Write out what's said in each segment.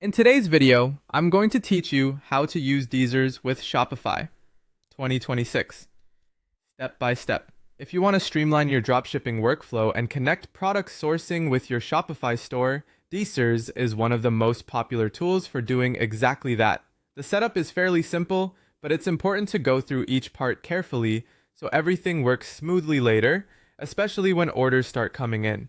In today's video, I'm going to teach you how to use Dsers with Shopify 2026, step by step. If you want to streamline your dropshipping workflow and connect product sourcing with your Shopify store, Dsers is one of the most popular tools for doing exactly that. The setup is fairly simple, but it's important to go through each part carefully so everything works smoothly later, especially when orders start coming in.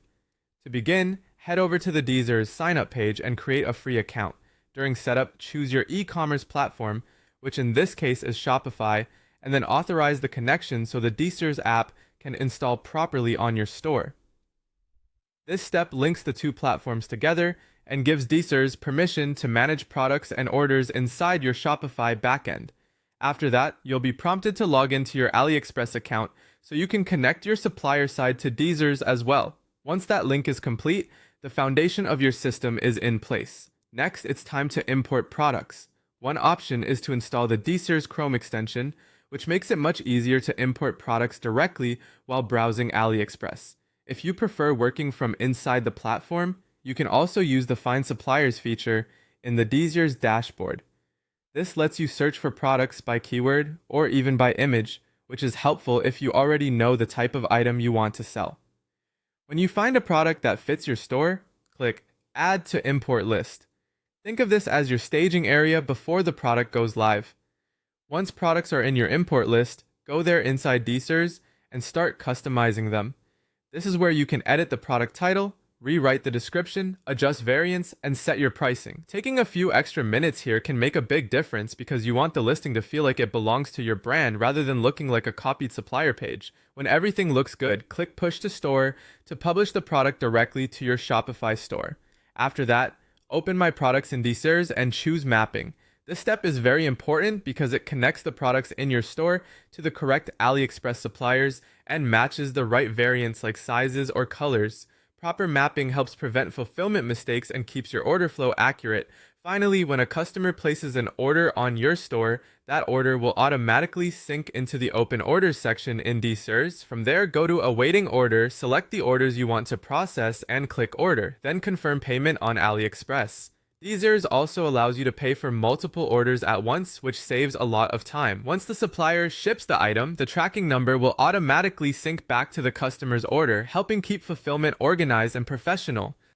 To begin, head over to the Dsers sign-up page and create a free account. During setup, choose your e-commerce platform, which in this case is Shopify, and then authorize the connection so the Dsers app can install properly on your store. This step links the two platforms together and gives Dsers permission to manage products and orders inside your Shopify backend. After that, you'll be prompted to log into your AliExpress account so you can connect your supplier side to Dsers as well. Once that link is complete, the foundation of your system is in place. Next, it's time to import products. One option is to install the Dsers Chrome extension, which makes it much easier to import products directly while browsing AliExpress. If you prefer working from inside the platform, you can also use the Find Suppliers feature in the Dsers dashboard. This lets you search for products by keyword or even by image, which is helpful if you already know the type of item you want to sell. When you find a product that fits your store, click Add to Import List. Think of this as your staging area before the product goes live. Once products are in your import list, go there inside Dsers and start customizing them. This is where you can edit the product title, rewrite the description, adjust variants, and set your pricing. Taking a few extra minutes here can make a big difference because you want the listing to feel like it belongs to your brand rather than looking like a copied supplier page. When everything looks good, click Push to Store to publish the product directly to your Shopify store. After that, open My Products in Dsers and choose Mapping. This step is very important because it connects the products in your store to the correct AliExpress suppliers and matches the right variants like sizes or colors. Proper mapping helps prevent fulfillment mistakes and keeps your order flow accurate. Finally, when a customer places an order on your store, that order will automatically sync into the Open Orders section in Dsers. From there, go to Awaiting Order, select the orders you want to process, and click Order. Then confirm payment on AliExpress. Dsers also allows you to pay for multiple orders at once, which saves a lot of time. Once the supplier ships the item, the tracking number will automatically sync back to the customer's order, helping keep fulfillment organized and professional.